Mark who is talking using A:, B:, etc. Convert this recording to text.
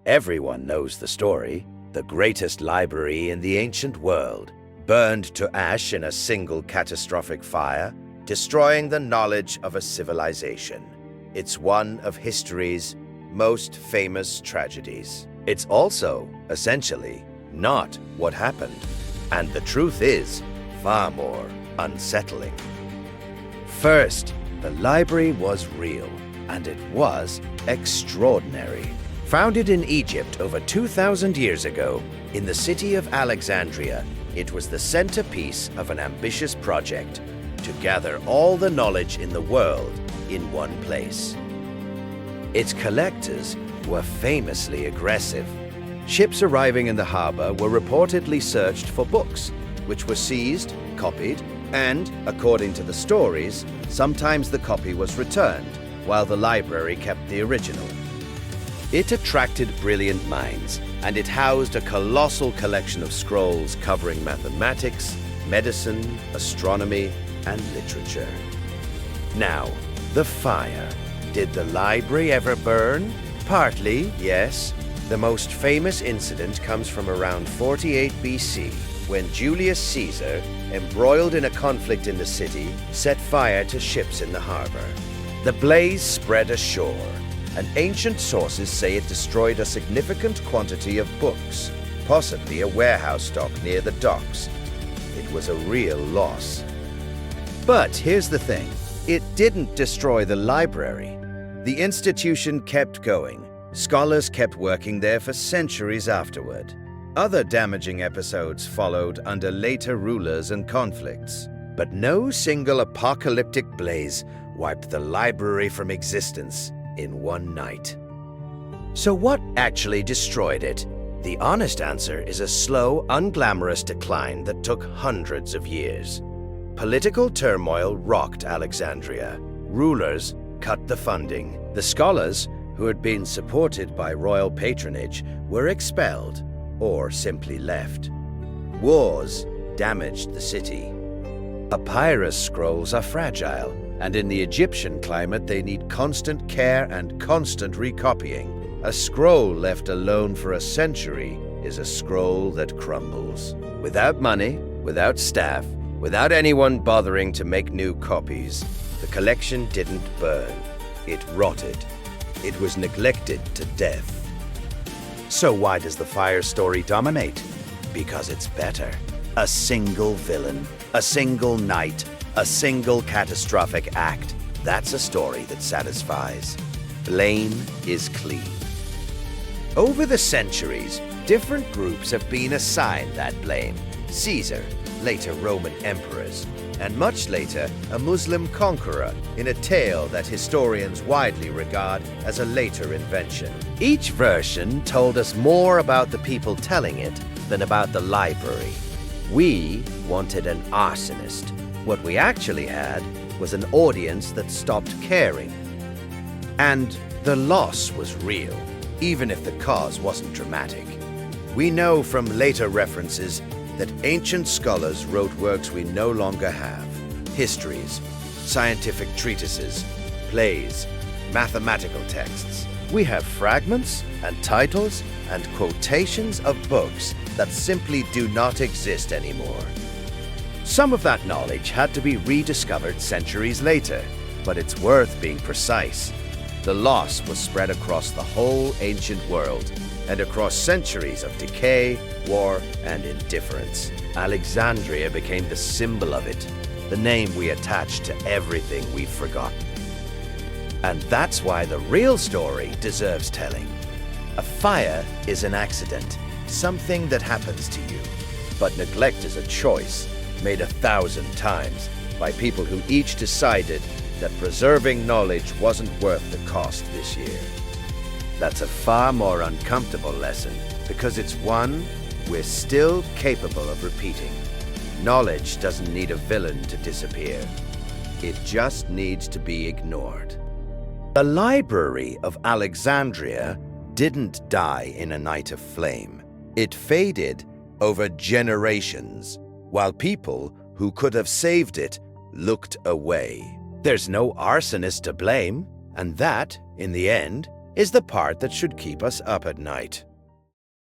A: Everyone knows the story. The greatest library in the ancient world, burned to ash in a single catastrophic fire, destroying the knowledge of a civilization. It's one of history's most famous tragedies. It's also, essentially, not what happened. And the truth is, far more unsettling. First, the library was real, and it was extraordinary. Founded in Egypt over 2,000 years ago, in the city of Alexandria, it was the centerpiece of an ambitious project to gather all the knowledge in the world in one place. Its collectors were famously aggressive. Ships arriving in the harbor were reportedly searched for books, which were seized, copied, and, according to the stories, sometimes the copy was returned, while the library kept the original. It attracted brilliant minds, and it housed a colossal collection of scrolls covering mathematics, medicine, astronomy, and literature. Now, the fire. Did the library ever burn? Partly, yes. The most famous incident comes from around 48 BC, when Julius Caesar, embroiled in a conflict in the city, set fire to ships in the harbor. The blaze spread ashore, and ancient sources say it destroyed a significant quantity of books, possibly a warehouse stock near the docks. It was a real loss. But here's the thing. It didn't destroy the library. The institution kept going. Scholars kept working there for centuries afterward. Other damaging episodes followed under later rulers and conflicts. But no single apocalyptic blaze wiped the library from existence in one night. So what actually destroyed it? The honest answer is a slow, unglamorous decline that took hundreds of years. Political turmoil rocked Alexandria. Rulers cut the funding. The scholars, who had been supported by royal patronage, were expelled or simply left. Wars damaged the city. Papyrus scrolls are fragile, and in the Egyptian climate they need constant care and constant recopying. A scroll left alone for a century is a scroll that crumbles. Without money, without staff, without anyone bothering to make new copies, the collection didn't burn. It rotted. It was neglected to death. So why does the fire story dominate? Because it's better. A single villain, a single night, a single catastrophic act. That's a story that satisfies. Blame is clean. Over the centuries, different groups have been assigned that blame. Caesar, later Roman emperors, and much later a Muslim conqueror in a tale that historians widely regard as a later invention. Each version told us more about the people telling it than about the library. We wanted an arsonist. What we actually had was an audience that stopped caring. And the loss was real, even if the cause wasn't dramatic. We know from later references that ancient scholars wrote works we no longer have. Histories, scientific treatises, plays, mathematical texts. We have fragments and titles and quotations of books that simply do not exist anymore. Some of that knowledge had to be rediscovered centuries later, but it's worth being precise. The loss was spread across the whole ancient world and across centuries of decay, war, and indifference. Alexandria became the symbol of it, the name we attach to everything we've forgotten. And that's why the real story deserves telling. A fire is an accident, something that happens to you. But neglect is a choice, made 1,000 times by people who each decided that preserving knowledge wasn't worth the cost this year. That's a far more uncomfortable lesson, because it's one we're still capable of repeating. Knowledge doesn't need a villain to disappear. It just needs to be ignored. The Library of Alexandria didn't die in a night of flame. It faded over generations, while people who could have saved it looked away. There's no arsonist to blame, and that, in the end, is the part that should keep us up at night.